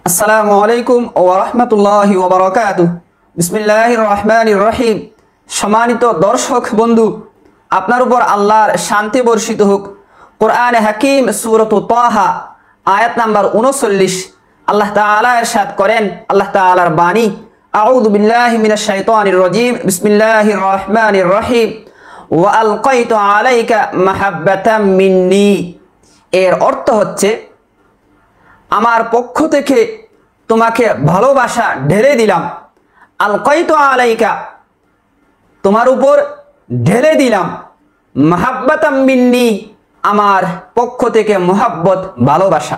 আসসালামু আলাইকুম ওয়া রাহমাতুল্লাহি ওয়া বারাকাতুহু। বিসমিল্লাহির রহমানির রহিম। সম্মানিত দর্শক বন্ধু, আপনার উপর আল্লাহর শান্তি বর্ষিত হোক। কোরআনে হাকিম সূরাতুত তাহা আয়াত নাম্বার 39 আল্লাহ তাআলা ইরশাদ করেন, আল্লাহ তাআলার বাণী, আউযু বিল্লাহি মিনাশ শাইতানির রাজীম, বিসমিল্লাহির রহমানির রহিম। ওয়া আলকাইতু আলাইকা মাহাব্বাতাম মিন্নি। এর অর্থ হচ্ছে, আমার পক্ষ থেকে তোমাকে ভালোবাসা ঢেলে দিলাম। আলকাইতু আলাইকা, তোমার উপর ঢেলে দিলাম। মাহাব্বাতাম মিন্নি, আমার পক্ষ থেকে মোহাব্বত, ভালোবাসা।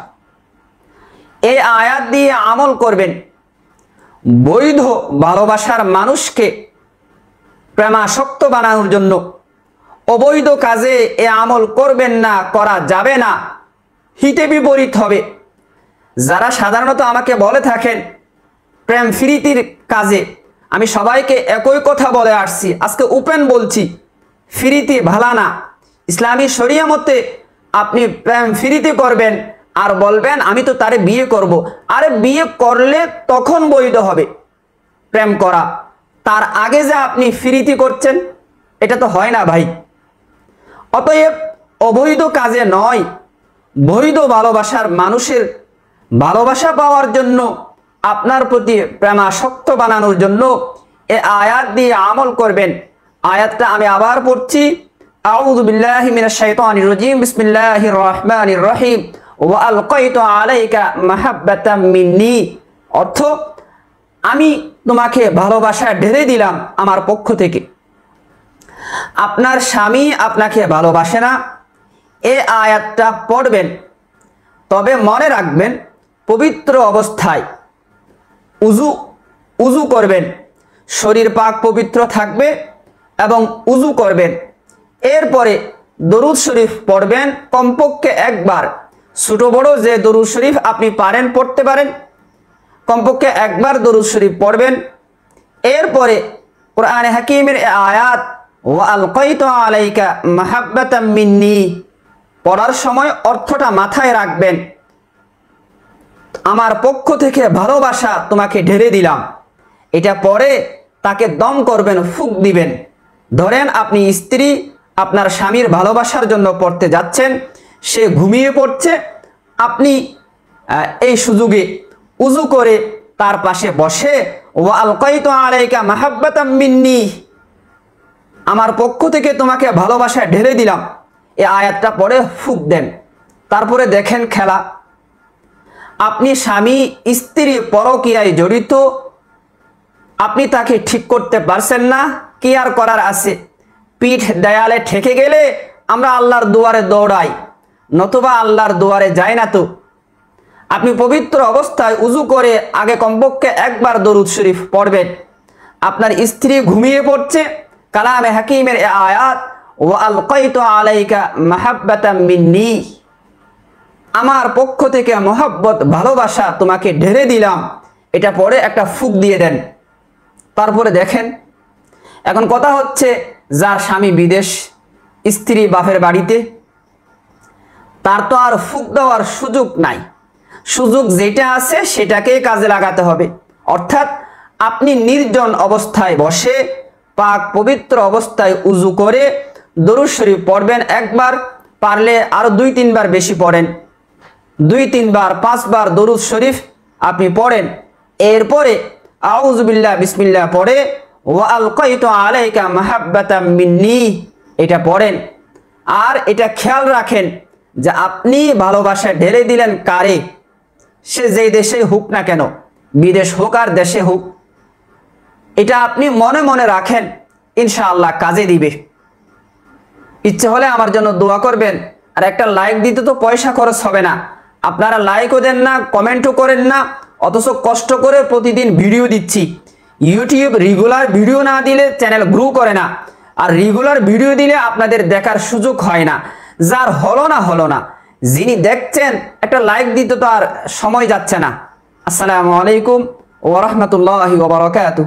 এই আয়াত দিয়ে আমল করবেন। বৈধ ভালোবাসার মানুষকে প্রেমাসক্ত বানানোর জন্য অবৈধ কাজে এ আমল করবেন না, করা যাবে না, হিতে বিপরীত হবে। যারা সাধারণত আমাকে বলে থাকেন প্রেম ফিরিতির কাজে, আমি সবাইকে একই কথা বলে আসছি, আজকে ওপেন বলছি, ফিরিতি ভালা না। ইসলামী শরিয়া মতে আপনি প্রেম ফিরিতি করবেন আর বলবেন আমি তো তারে বিয়ে করব। আরে বিয়ে করলে তখন বৈধ হবে প্রেম করা, তার আগে যে আপনি ফিরিতি করছেন এটা তো হয় না ভাই। অতএব অবৈধ কাজে নয়, বৈধ ভালোবাসার মানুষের ভালোবাসা পাওয়ার জন্য, আপনার প্রতি প্রেমাসক্ত বানানোর জন্য এ আয়াত দিয়ে আমল করবেন। আয়াতটা আমি আবার পড়ছি, আউযু বিল্লাহি মিনাশ শাইতানির রাজীম, বিসমিল্লাহির রহমানির রহিম। ওয়া আলকাইতু আলাইকা মাহাব্বাতাম মিন্নি। অর্থ, আমি তোমাকে ভালোবাসা ঢেলে দিলাম আমার পক্ষ থেকে। আপনার স্বামী আপনাকে ভালোবাসে না, এ আয়াতটা পড়বেন। তবে মনে রাখবেন, পবিত্র অবস্থায় উজু করবেন, শরীর পাক পবিত্র থাকবে এবং উজু করবেন। এরপরে দরুদ শরীফ পড়বেন কমপক্ষে একবার। ছোট বড় যে দরুদ শরীফ আপনি পারেন পড়তে পারেন, কমপক্ষে একবার দরুদ শরীফ পড়বেন। এরপরে কোরআনে হাকিমের আয়াত ওয়া আলকাইতু আলাইকা মাহাব্বাতাম মিন্নি পড়ার সময় অর্থটা মাথায় রাখবেন, আমার পক্ষ থেকে ভালোবাসা তোমাকে ঢেলে দিলাম। এটা পরে তাকে দম করবেন, ফুঁক দিবেন। ধরেন আপনি স্ত্রী আপনার স্বামীর ভালোবাসার জন্য পড়তে যাচ্ছেন, সে ঘুমিয়ে পড়ছে, আপনি এই সুযোগে উজু করে তার পাশে বসে ওয়া আলকাইতু আলাইকা মাহাব্বাতাম মিন্নি, আমার পক্ষ থেকে তোমাকে ভালোবাসা ঢেলে দিলাম, এই আয়াতটা পড়ে ফুঁক দেন। তারপরে দেখেন খেলা। আপনি স্বামী স্ত্রী পরকীয়ায় জড়িত, আপনি তাকে ঠিক করতে পারছেন না, কি আর করার আছে? পিঠ দেয়ালে ঠেকে গেলে আমরা আল্লাহর দুয়ারে দৌড়াই, নতুবা আল্লাহর দুয়ারে যাই না। তো আপনি পবিত্র অবস্থায় উজু করে আগে কমপক্ষে একবার দরুদ শরীফ পড়বেন। আপনার স্ত্রী ঘুমিয়ে পড়ছে, কালামে হাকিমের আয়াত ওয়া আলকাইতু আলাইকা মাহাব্বাতাম মিন্নি, আমার পক্ষ থেকে মোহাব্বত, ভালোবাসা তোমাকে ঢেলে দিলাম, এটা পরে একটা ফুঁক দিয়ে দেন। তারপরে দেখেন, এখন কথা হচ্ছে, যার স্বামী বিদেশ, স্ত্রী বাপের বাড়িতে, তার তো আর ফুঁক দেওয়ার সুযোগ নাই। সুযোগ যেটা আছে সেটাকেই কাজে লাগাতে হবে। অর্থাৎ আপনি নির্জন অবস্থায় বসে পাক পবিত্র অবস্থায় উজু করে দরুদ শরীফ পড়বেন একবার, পারলে আরো 2-3 বার বেশি পড়েন, 2-3 বার 5 বার দরুদ শরীফ আপনি পড়েন। এরপরে আউযু বিল্লাহ বিসমিল্লাহ পড়ে ওয়া আলকাইতু আলাইকা মাহাব্বাতাম মিন্নি এটা পড়েন। আর এটা খেয়াল রাখেন যে আপনি ভালোবাসা ঢেলে দিলেন কারে, সে যেই দেশে হোক না কেন, বিদেশ হোক আর দেশে হোক, এটা আপনি মনে মনে রাখেন, ইনশাআল্লাহ কাজে দিবে। ইচ্ছে হলে আমার জন্য দোয়া করবেন। আর একটা লাইক দিতে তো পয়সা খরচ হবে না, আপনারা লাইকও দেন না, কমেন্টও করেন না, অথচ কষ্ট করে প্রতিদিন ভিডিও দিচ্ছি। ইউটিউব রেগুলার ভিডিও না দিলে চ্যানেল গ্রো করে না, আর রেগুলার ভিডিও দিলে আপনাদের দেখার সুযোগ হয় না। যার হলো না, যিনি দেখছেন একটা লাইক দিতে তো আর সময় যাচ্ছে না। আসসালামু আলাইকুম ওয়া রাহমাতুল্লাহি ওয়া বারাকাতুহু।